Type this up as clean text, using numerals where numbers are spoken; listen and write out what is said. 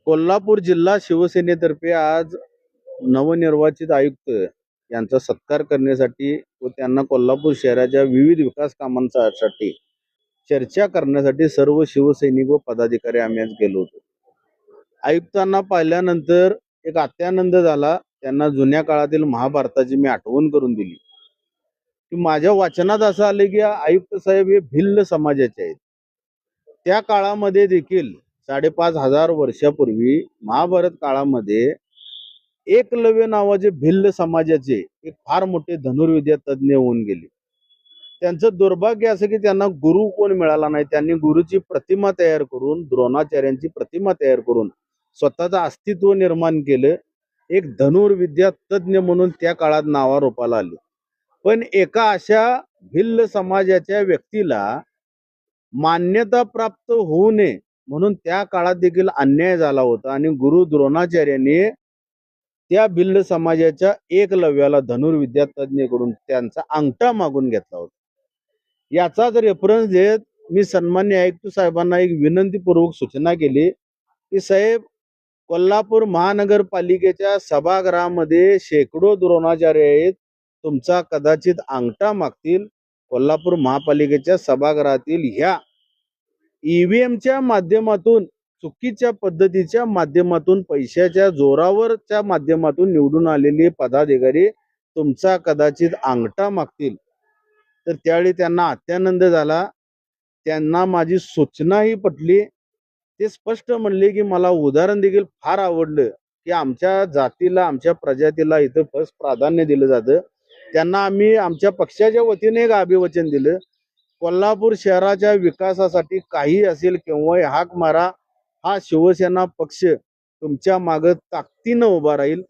कोल्हापूर जिल्हा शिवसेनेतर्फे आज नवनिर्वाचित आयुक्त यांचा सत्कार करण्यासाठी व त्यांना कोल्हापूर शहराच्या विविध विकास कामांसाठी चर्चा करण्यासाठी सर्व शिवसैनिक व पदाधिकारी आम्ही आज गेलो होतो. आयुक्तांना पाहिल्यानंतर एक अत्यानंद झाला. त्यांना जुन्या काळातील महाभारताची मी आठवण करून दिली की माझ्या वाचनात असं आले की आयुक्त साहेब हे भिल्ल समाजाचे आहेत. त्या काळामध्ये देखील 5,500 वर्षापूर्वी महाभारत काळामध्ये एकलव्य नावाचे भिल्ल समाजाचे एक फार मोठे धनुर्विद्या तज्ज्ञ होऊन गेले. त्यांचं दुर्भाग्य असं की त्यांना गुरु कोण मिळाला नाही. त्यांनी गुरुची प्रतिमा तयार करून, द्रोणाचार्यांची प्रतिमा तयार करून स्वतःचं अस्तित्व निर्माण केलं. एक धनुर्विद्या तज्ज्ञ म्हणून त्या काळात नावारूपाला आले. पण एका अशा भिल्ल समाजाच्या व्यक्तीला मान्यता प्राप्त होऊ नये म्हणून त्या काळात देखील अन्याय झाला होता आणि गुरु द्रोणाचार्यांनी त्या भिल्ल समाजाच्या एकलव्याला धनुर्विद्या तज्ञकडून त्यांचा अंगठा मागून घेतला होता. याचाच रेफरन्स देत मी सन्मान्य आयुक्त साहेबांना एक विनंतीपूर्वक सूचना केली की साहेब, कोल्हापूर महानगरपालिकेच्या सभागृहामध्ये शेकडो द्रोणाचार्य आहेत. तुमचा कदाचित अंगठा मागतील. कोल्हापूर महापालिकेच्या सभागृहातील ह्या ईव्हीएमच्या माध्यमातून, चुकीच्या पद्धतीच्या माध्यमातून, पैशाच्या जोरावरच्या माध्यमातून निवडून आलेले पदाधिकारी तुमचा कदाचित अंगठा मागतील. तर त्यावेळी त्यांना अत्यानंद झाला. त्यांना माझी सूचनाही पटली. ते स्पष्ट म्हणले की मला उदाहरण देखील फार आवडलं की आमच्या जातीला, आमच्या प्रजातीला इथं फर्स्ट प्राधान्य दिलं जातं. त्यांना आम्ही आमच्या पक्षाच्या वतीने एक अभिवचन दिलं, कोल्हापूर शहराच्या विकासासाठी काही असेल केव्हाही हाक मारा. हा शिवसेना पक्ष तुमच्या मागे ताकदीनं उभा राहील.